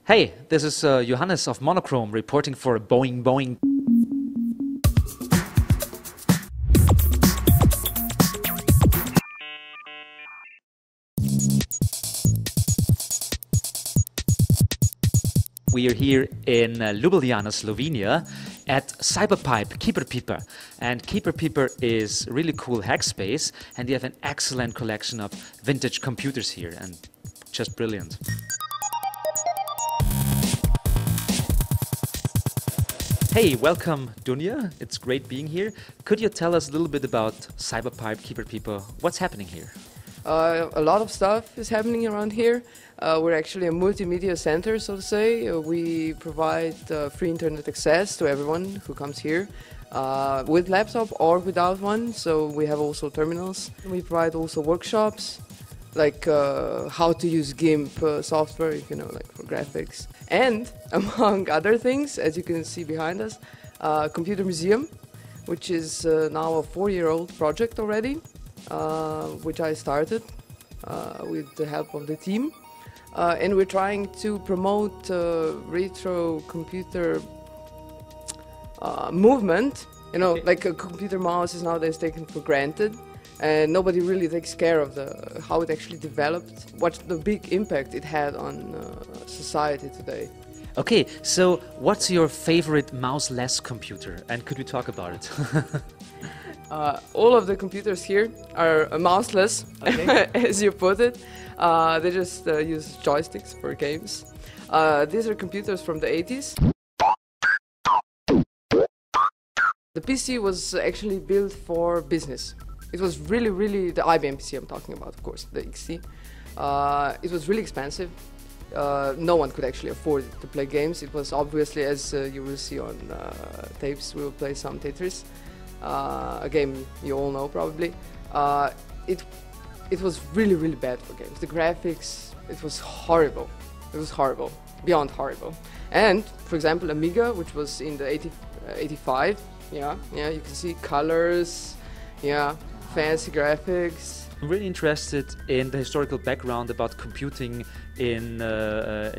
Hey, this is Johannes of Mononchrom reporting for Boing Boing. We are here in Ljubljana, Slovenia at Cyberpipe Computer. And Computer is a really cool hack space, and they have an excellent collection of vintage computers here, and just brilliant. Hey, welcome Dunja. It's great being here. Could you tell us a little bit about Cyberpipe Computer? What's happening here? A lot of stuff is happening around here. We're actually a multimedia center, so to say. We provide free internet access to everyone who comes here with laptop or without one. So we have also terminals. We provide also workshops, like how to use GIMP software, like for graphics. And among other things, as you can see behind us, Computer Museum, which is now a 4-year-old project already, which I started with the help of the team. And we're trying to promote retro computer movement. Like a computer mouse is nowadays taken for granted, and nobody really takes care of how it actually developed, what the big impact it had on society today. Okay, so what's your favorite mouse-less computer, and could we talk about it? All of the computers here are mouseless, okay. As you put it. They just use joysticks for games. These are computers from the 80s. The PC was actually built for business. It was really the IBM PC I'm talking about, of course, the XT. It was really expensive. No one could actually afford it to play games. It was obviously, as you will see on tapes, we will play some Tetris. A game you all know probably. It was really bad for games. The graphics, it was horrible. It was horrible, beyond horrible. And for example, Amiga, which was in the 85, yeah, you can see colors, fancy graphics. I'm really interested in the historical background about computing in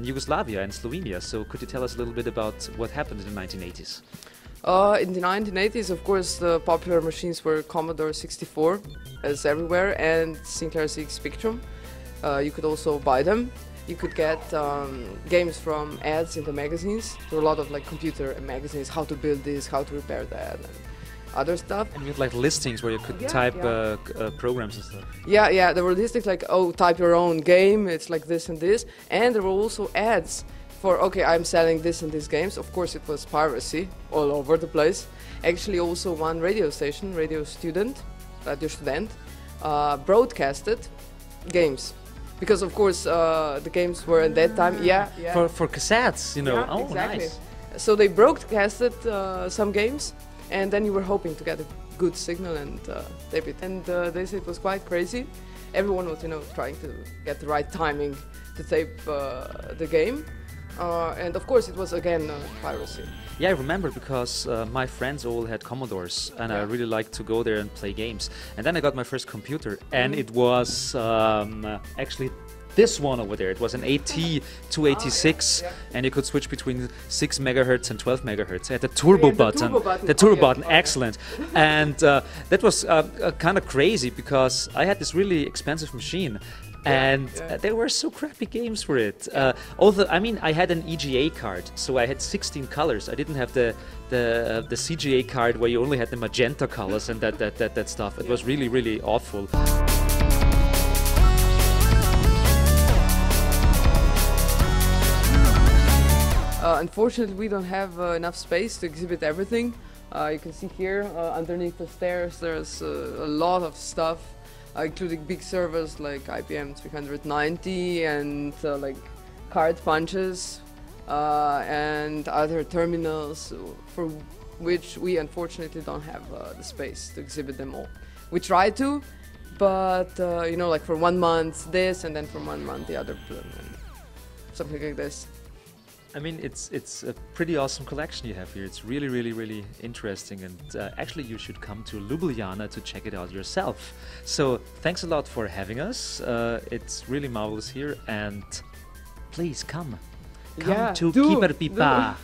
Yugoslavia and Slovenia. So could you tell us a little bit about what happened in the 1980s? In the 1980s, of course, the popular machines were Commodore 64, as everywhere, and Sinclair CX Spectrum. You could also buy them. You could get games from ads in the magazines. There were a lot of computer magazines, how to build this, how to repair that, and other stuff. And we had listings where you could type programs and stuff. Yeah, there were listings like, oh, type your own game, it's like this and this. And there were also ads for, okay, I'm selling this and these games. Of course, it was piracy all over the place. Actually, also one radio station, Radio Student, broadcasted games. Because, of course, the games were at that time, For cassettes, oh, exactly. Nice. So they broadcasted some games, and then you were hoping to get a good signal and tape it. And they said it was quite crazy. Everyone was, trying to get the right timing to tape the game. And of course it was again piracy. Yeah, I remember because my friends all had Commodores, and I really liked to go there and play games. And then I got my first computer, and it was actually this one over there. It was an AT286, and you could switch between 6 megahertz and 12 megahertz. It had the turbo button. The turbo button, excellent. And that was kind of crazy because I had this really expensive machine. And there were so crappy games for it. Although, I had an EGA card, so I had 16 colors. I didn't have the CGA card where you only had the magenta colors and that stuff. It was really awful. Unfortunately, we don't have enough space to exhibit everything. You can see here, underneath the stairs, there's a lot of stuff. Including big servers like IBM 390 and card punches and other terminals for which we unfortunately don't have the space to exhibit them all. We try to, but for 1 month this and then for 1 month the other, something like this. It's a pretty awesome collection you have here. It's really interesting, and actually you should come to Ljubljana to check it out yourself. So thanks a lot for having us. It's really marvelous here, and please come. Come Yeah, to do, Cyberpipe. do.